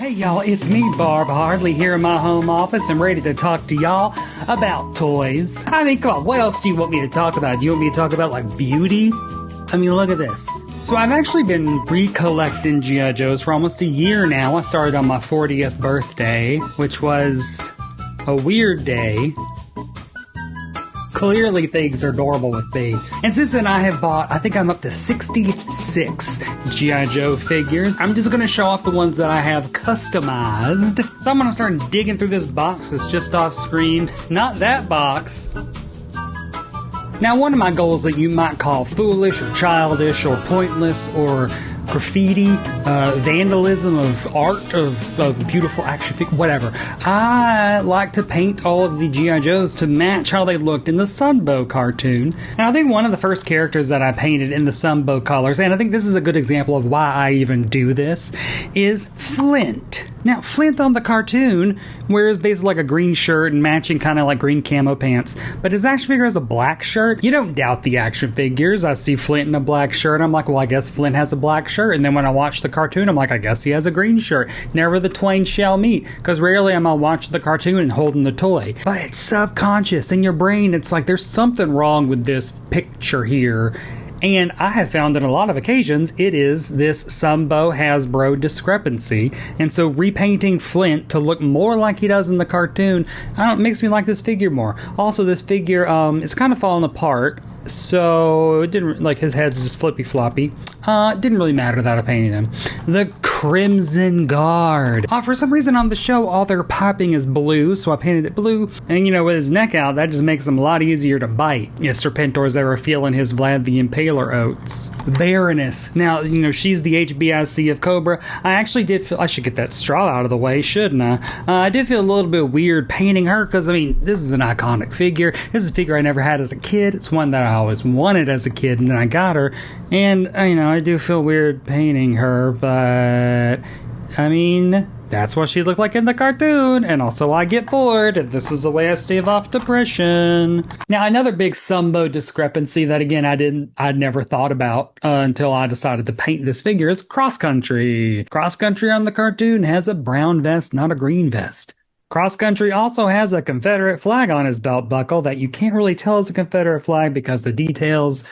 Hey y'all, it's me, Barb Hardley, here in my home office. I'm ready to talk to y'all about toys. I mean, come on, what else do you want me to talk about? Do you want me to talk about, like, beauty? I mean, look at this. So I've actually been recollecting G.I. Joes for almost a year now. I started on my 40th birthday, which was a weird day. Clearly things are normal with me. And since then I have bought, I think I'm up to 66 G.I. Joe figures. I'm just going to show off the ones that I have customized. So I'm going to start digging through this box that's just off screen. Not that box. Now, one of my goals that you might call foolish or childish or pointless or graffiti, vandalism of art, of beautiful action figures, whatever. I like to paint all of the G.I. Joes to match how they looked in the Sunbow cartoon. Now, I think one of the first characters that I painted in the Sunbow colors, and I think this is a good example of why I even do this, is Flint. Now, Flint on the cartoon wears basically like a green shirt and matching kind of like green camo pants, but his action figure has a black shirt. You don't doubt the action figures. I see Flint in a black shirt. I'm like, well, I guess Flint has a black shirt. And then when I watch the cartoon, I'm like, I guess he has a green shirt. Never the twain shall meet, because rarely am I watching the cartoon and holding the toy. But it's subconscious in your brain. It's like there's something wrong with this picture here. And I have found on a lot of occasions it is this Sunbow Hasbro discrepancy. And so repainting Flint to look more like he does in the cartoon, makes me like this figure more. Also, this figure is kind of falling apart. So it didn't, like, his head's just flippy floppy. It didn't really matter that I painted him. The Crimson Guard. For some reason on the show, all their piping is blue, so I painted it blue. And, you know, with his neck out, that just makes him a lot easier to bite if Serpentor's ever feeling his Vlad the Impaler oats. Baroness. Now, you know, she's the HBIC of Cobra. I actually did feel, I should get that straw out of the way, shouldn't I? I did feel a little bit weird painting her, because, I mean, this is an iconic figure. This is a figure I never had as a kid. It's one that I always wanted as a kid, and then I got her. And, you know, I do feel weird painting her, but I mean, that's what she looked like in the cartoon, and also I get bored, and this is the way I stave off depression. Now, another big Sunbow discrepancy that, again, I'd never thought about until I decided to paint this figure is Cross Country. Cross Country on the cartoon has a brown vest, not a green vest. Cross Country also has a Confederate flag on his belt buckle that you can't really tell is a Confederate flag because the details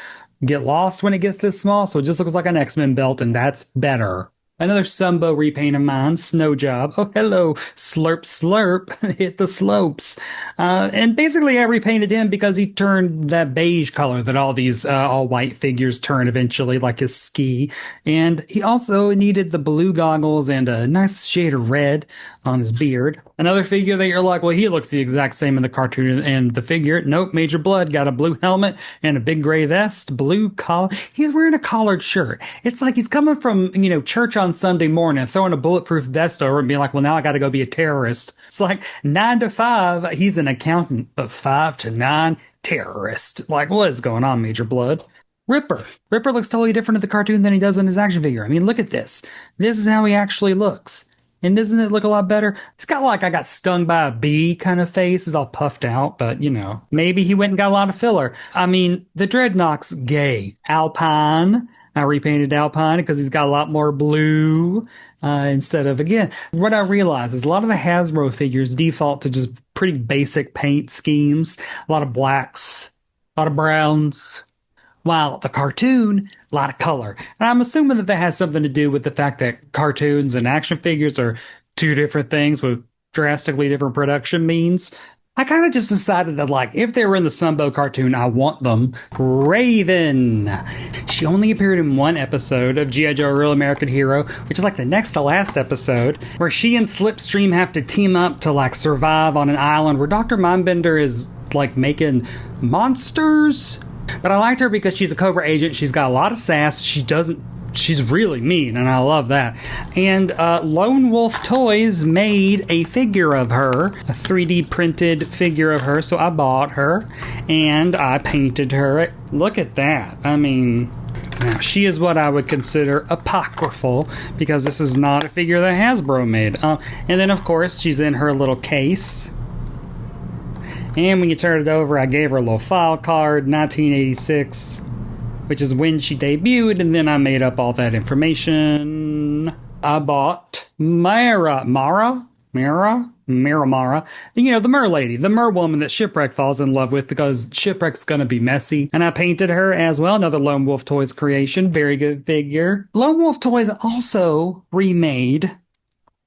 get lost when it gets this small, so it just looks like an X-Men belt, and that's better. Another Sunbow repaint of mine, Snow Job. Oh, hello, Slurp Slurp, hit the slopes. And basically I repainted him because he turned that beige color that all these all-white figures turn eventually, like his ski. And he also needed the blue goggles and a nice shade of red on his beard. Another figure that you're like, well, he looks the exact same in the cartoon and the figure. Nope, Major Blood got a blue helmet and a big gray vest, blue collar. He's wearing a collared shirt. It's like he's coming from, you know, church on Sunday morning, throwing a bulletproof vest over and being like, well, now I got to go be a terrorist. It's like 9 to 5, he's an accountant, but 5 to 9, terrorist. Like, what is going on, Major Blood? Ripper. Ripper looks totally different in the cartoon than he does in his action figure. I mean, look at this. This is how he actually looks. And doesn't it look a lot better? It's got like I got stung by a bee kind of face. It's all puffed out, but, you know, maybe he went and got a lot of filler. I mean, the Dreadnought's gay. Alpine. I repainted Alpine because he's got a lot more blue instead of, again, what I realize is a lot of the Hasbro figures default to just pretty basic paint schemes. A lot of blacks, a lot of browns. While the cartoon, a lot of color. And I'm assuming that has something to do with the fact that cartoons and action figures are two different things with drastically different production means. I kind of just decided that, like, if they were in the Sunbow cartoon, I want them. Raven. She only appeared in one episode of G.I. Joe: A Real American Hero, which is like the next to last episode, where she and Slipstream have to team up to, like, survive on an island where Dr. Mindbender is, like, making monsters. But I liked her because she's a Cobra agent. She's got a lot of sass. She's really mean, and I love that. And Lone Wolf Toys made a figure of her, a 3D printed figure of her. So I bought her, and I painted her. Look at that. I mean, now she is what I would consider apocryphal, because this is not a figure that Hasbro made. And then, of course, she's in her little case. And when you turn it over, I gave her a little file card, 1986, which is when she debuted, and then I made up all that information. I bought Mara, you know, the mer lady, the mer woman that Shipwreck falls in love with because Shipwreck's gonna be messy. And I painted her as well, another Lone Wolf Toys creation, very good figure. Lone Wolf Toys also remade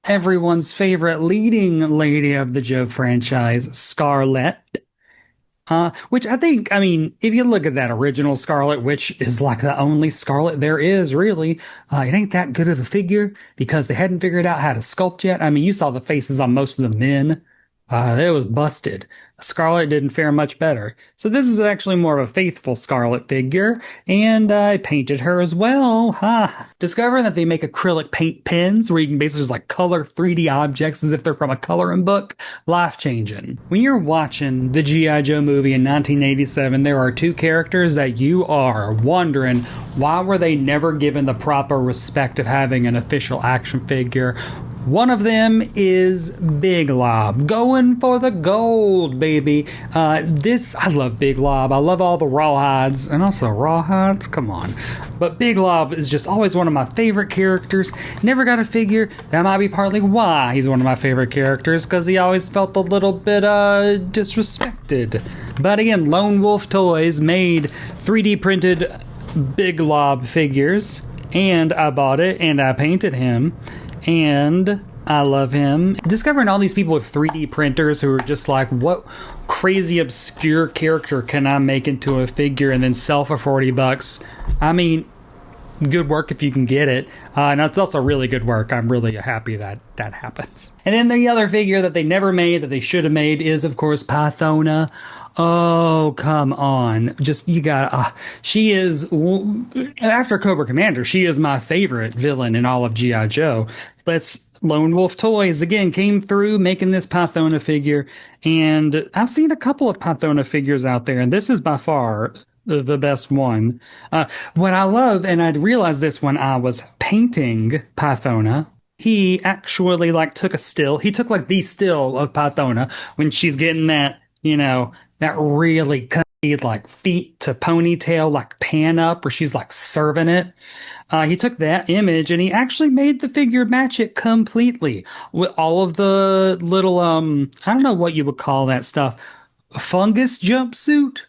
everyone's favorite leading lady of the Joe franchise, Scarlett. Which I think, I mean, if you look at that original Scarlet, which is like the only Scarlet there is, really, it ain't that good of a figure because they hadn't figured out how to sculpt yet. I mean, you saw the faces on most of the men. It was busted. Scarlet didn't fare much better. So this is actually more of a faithful Scarlet figure, and I painted her as well. Discovering that they make acrylic paint pens where you can basically just like color 3D objects as if they're from a coloring book, life-changing. When you're watching the G.I. Joe movie in 1987, there are two characters that you are wondering why were they never given the proper respect of having an official action figure. One of them is Big Lob, going for the gold, baby. I love Big Lob. I love all the rawhides, and also rawhides, come on. But Big Lob is just always one of my favorite characters. Never got a figure. That might be partly why he's one of my favorite characters, because he always felt a little bit, disrespected. But again, Lone Wolf Toys made 3D printed Big Lob figures, and I bought it, and I painted him. And I love him. Discovering all these people with 3D printers who are just like, what crazy obscure character can I make into a figure and then sell for $40? I mean, good work if you can get it. And it's also really good work. I'm really happy that that happens. And then the other figure that they never made that they should have made is, of course, Pythona. Oh, come on. Just, you gotta, she is, after Cobra Commander, she is my favorite villain in all of G.I. Joe. But Lone Wolf Toys, again, came through making this Pythona figure. And I've seen a couple of Pythona figures out there, and this is by far the best one. What I love, and I realized this when I was painting Pythona, he actually took a still. He took the still of Pythona when she's getting that, you know, that really cutty, feet to ponytail, pan up where she's serving it. He took that image and he actually made the figure match it completely with all of the little, I don't know what you would call that stuff. Fungus jumpsuit.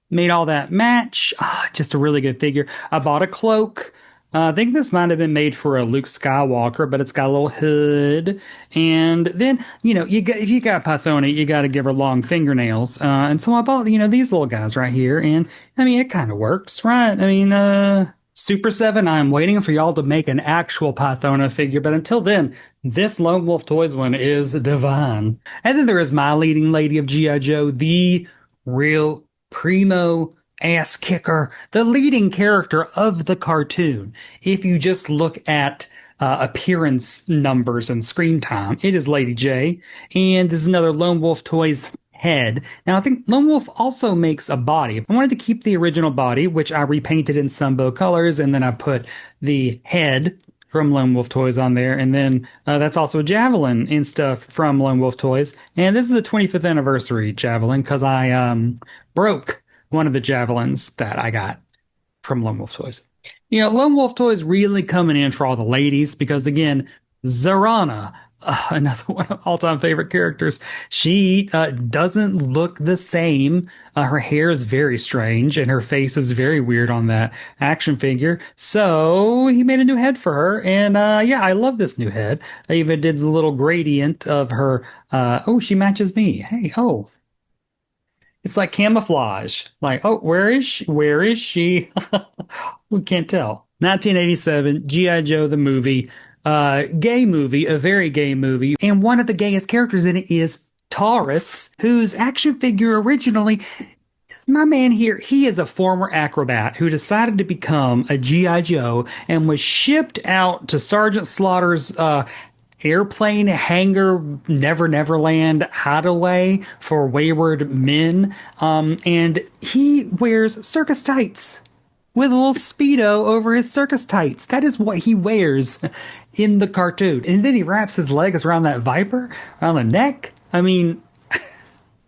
Made all that match. Just a really good figure. I bought a cloak. I think this might have been made for a Luke Skywalker, but it's got a little hood. And then, you know, if you got Pythona, you got to give her long fingernails. And so I bought, you know, these little guys right here. And I mean, it kind of works, right? I mean, Super 7, I'm waiting for y'all to make an actual Pythona figure. But until then, this Lone Wolf Toys one is divine. And then there is my leading lady of G.I. Joe, the real primo ass kicker, the leading character of the cartoon. If you just look at appearance numbers and screen time, it is Lady J. And this is another Lone Wolf Toys head. Now, I think Lone Wolf also makes a body. I wanted to keep the original body, which I repainted in Sunbow colors, and then I put the head from Lone Wolf Toys on there, and then that's also a javelin and stuff from Lone Wolf Toys. And this is a 25th anniversary javelin because I broke one of the javelins that I got from Lone Wolf Toys. You know, Lone Wolf Toys really coming in for all the ladies because, again, Zarana, another one of all-time favorite characters. She doesn't look the same. Her hair is very strange, and her face is very weird on that action figure. So he made a new head for her, and yeah, I love this new head. I even did the little gradient of her. Oh, she matches me. Hey, oh. It's like camouflage. Oh, where is she? Where is she? We can't tell. 1987, G.I. Joe the movie. Gay movie, a very gay movie. And one of the gayest characters in it is Taurus, whose action figure originally, my man here, he is a former acrobat who decided to become a G.I. Joe and was shipped out to Sergeant Slaughter's airplane hangar Neverland hideaway for wayward men. And he wears circus tights with a little Speedo over his circus tights. That is what he wears in the cartoon. And then he wraps his legs around that viper, around the neck. I mean,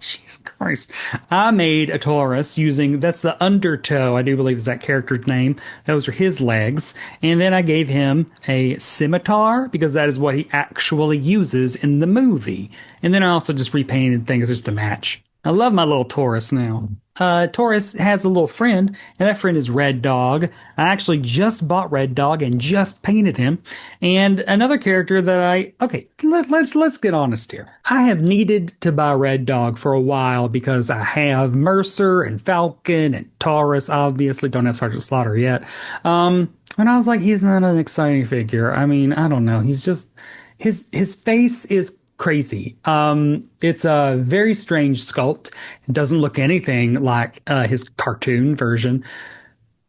Jesus Christ. Christ. I made a Taurus using, that's the Undertow, I do believe is that character's name. Those are his legs. And then I gave him a scimitar because that is what he actually uses in the movie. And then I also just repainted things just to match. I love my little Taurus now. Taurus has a little friend, and that friend is Red Dog. I actually just bought Red Dog and just painted him. And another character that let's get honest here. I have needed to buy Red Dog for a while because I have Mercer and Falcon and Taurus. Obviously, don't have Sergeant Slaughter yet. And I was like, he's not an exciting figure. I mean, I don't know. He's just his face is crazy. It's a very strange sculpt. It doesn't look anything like his cartoon version.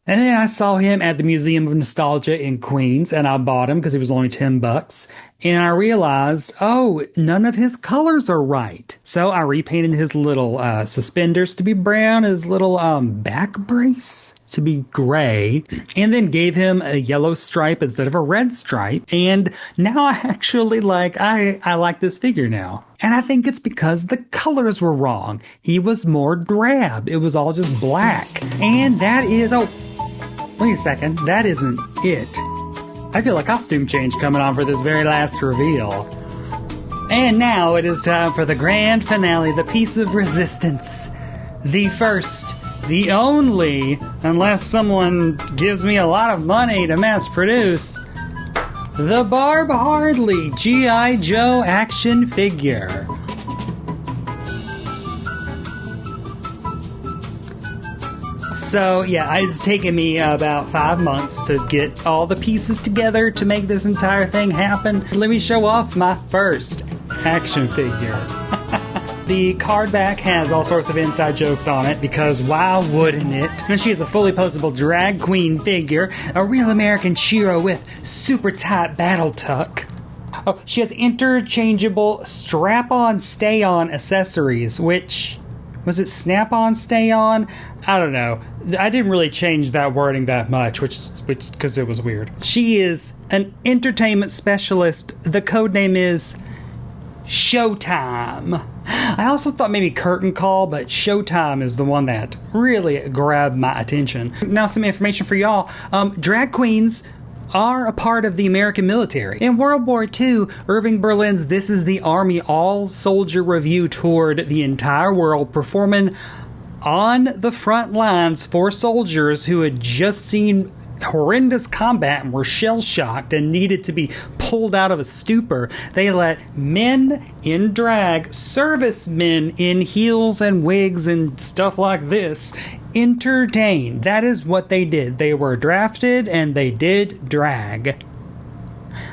And then I saw him at the Museum of Nostalgia in Queens, and I bought him because he was only $10. And I realized, oh, none of his colors are right. So I repainted his little suspenders to be brown, his little back brace to be gray, and then gave him a yellow stripe instead of a red stripe. And now I actually I like this figure now. And I think it's because the colors were wrong. He was more drab. It was all just black. And that is, oh, wait a second, that isn't it. I feel a costume change coming on for this very last reveal. And now it is time for the grand finale, the piece of resistance. The first, the only, unless someone gives me a lot of money to mass produce, the Barb Hardley G.I. Joe action figure. So yeah, it's taken me about 5 months to get all the pieces together to make this entire thing happen. Let me show off my first action figure. The card back has all sorts of inside jokes on it because why wouldn't it? And she is a fully posable drag queen figure, a real American Shiro with super tight battle tuck. Oh, she has interchangeable strap-on, stay-on accessories, which... was it snap-on, stay-on? I don't know. I didn't really change that wording that much, which because it was weird. She is an entertainment specialist. The code name is Showtime. I also thought maybe Curtain Call, but Showtime is the one that really grabbed my attention. Now some information for y'all. Drag queens are a part of the American military. In World War II, Irving Berlin's This Is the Army All-Soldier Review toured the entire world, performing on the front lines for soldiers who had just seen horrendous combat and were shell-shocked and needed to be pulled out of a stupor. They let men in drag, servicemen in heels and wigs and stuff like this, entertain. That is what they did. They were drafted and they did drag.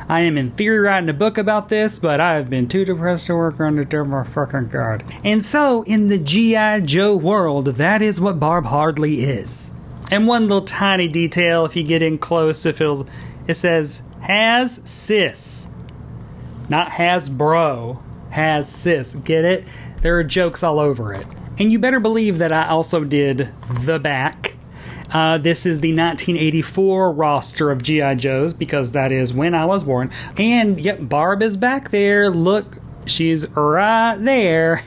I am in theory writing a book about this, but I have been too depressed to work on it. Oh my fucking god. And so, in the G.I. Joe world, that is what Barb Hardley is. And one little tiny detail, if you get in close, it says, has sis. Not Hasbro. Has sis. Get it? There are jokes all over it. And you better believe that I also did the back. This is the 1984 roster of G.I. Joes, because that is when I was born. And, yep, Barb is back there. Look, she's right there.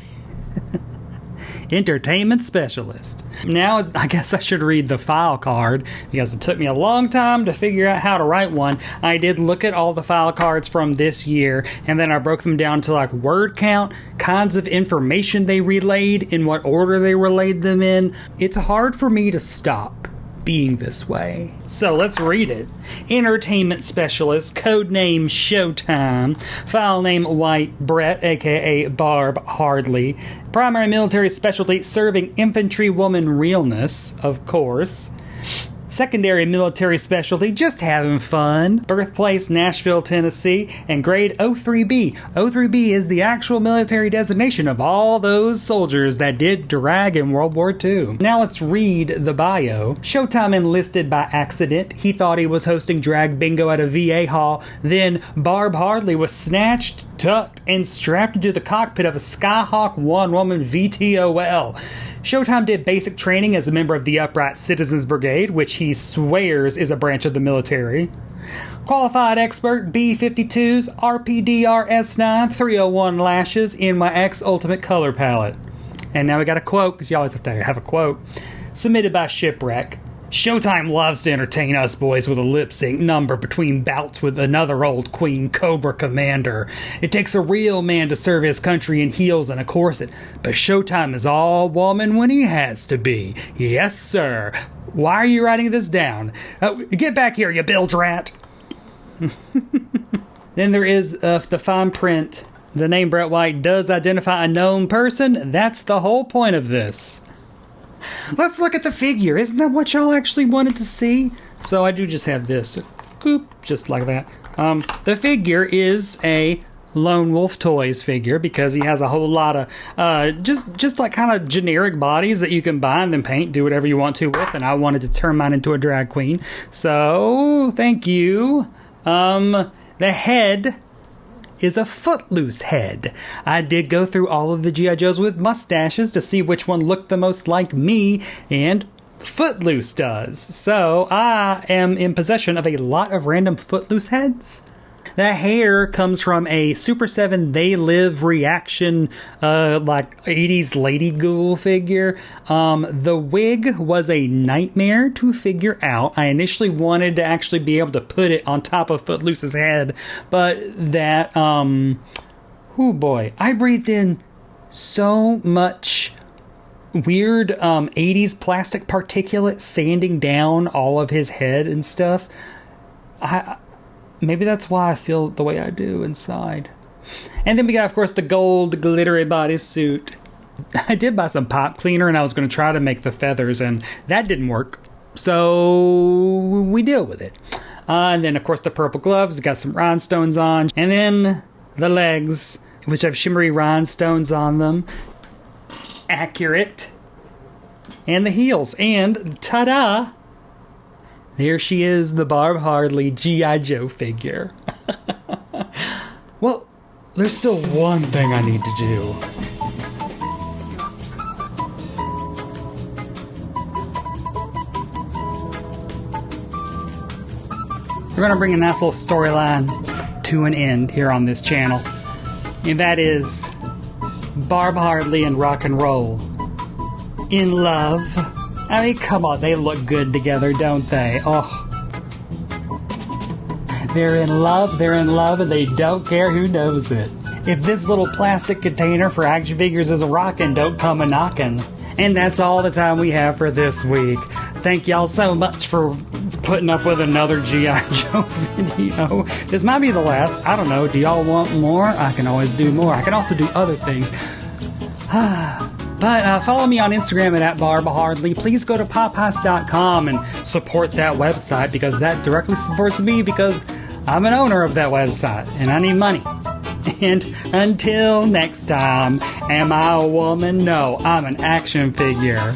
Entertainment specialist. Now, I guess I should read the file card, because it took me a long time to figure out how to write one. I did look at all the file cards from this year, and then I broke them down to like word count, kinds of information they relayed, in what order they relayed them in. It's hard for me to stop being this way. So let's read it. Entertainment specialist, code name Showtime, file name White Brett, aka Barb Hardley, primary military specialty serving infantry woman realness, of course. Secondary military specialty, just having fun. Birthplace, Nashville, Tennessee. And grade 03B. 03B is the actual military designation of all those soldiers that did drag in World War II. Now let's read the bio. Showtime enlisted by accident. He thought he was hosting drag bingo at a VA hall. Then Barb Hardley was snatched, tucked, and strapped into the cockpit of a Skyhawk one-woman VTOL. Showtime did basic training as a member of the Upright Citizens Brigade, which he swears is a branch of the military. Qualified expert, B-52s, RPDR S9, 301 lashes, NYX Ultimate Color Palette. And now we got a quote, because you always have to have a quote. Submitted by Shipwreck. Showtime loves to entertain us boys with a lip-sync number between bouts with another old queen Cobra Commander. It takes a real man to serve his country in heels and a corset, but Showtime is all woman when he has to be. Yes, sir. Why are you writing this down? Get back here, you bilge rat. Then there is the fine print. The name Brett White does identify a known person. That's the whole point of this. Let's look at the figure. Isn't that what y'all actually wanted to see? So I do just have this. Goop, just like that. The figure is a Lone Wolf Toys figure because he has a whole lot of just like kind of generic bodies that you can buy and then paint, do whatever you want to with. And I wanted to turn mine into a drag queen. So thank you. The head is a Footloose head. I did go through all of the G.I. Joes with mustaches to see which one looked the most like me, and Footloose does. So I am in possession of a lot of random Footloose heads. The hair comes from a Super 7 They Live reaction, like 80s Lady Ghoul figure. The wig was a nightmare to figure out. I initially wanted to actually be able to put it on top of Footloose's head, but that, oh boy, I breathed in so much weird 80s plastic particulate sanding down all of his head and stuff. Maybe that's why I feel the way I do inside. And then we got, of course, the gold glittery bodysuit. I did buy some pop cleaner, and I was going to try to make the feathers, and that didn't work. So we deal with it. And then, of course, the purple gloves. Got some rhinestones on. And then the legs, which have shimmery rhinestones on them. Accurate. And the heels. And ta-da! There she is, the Barb Hardley G.I. Joe figure. Well, there's still one thing I need to do. We're going to bring a nice little storyline to an end here on this channel. And that is Barb Hardley and rock and roll. In love. I mean, come on, they look good together, don't they? Oh. They're in love, and they don't care who knows it. If this little plastic container for action figures is a rockin', don't come a knockin'. And that's all the time we have for this week. Thank y'all so much for putting up with another G.I. Joe video. This might be the last. I don't know. Do y'all want more? I can always do more. I can also do other things. But follow me on Instagram at Barb Hardley. Please go to pophouse.com and support that website because that directly supports me because I'm an owner of that website and I need money. And until next time, am I a woman? No, I'm an action figure.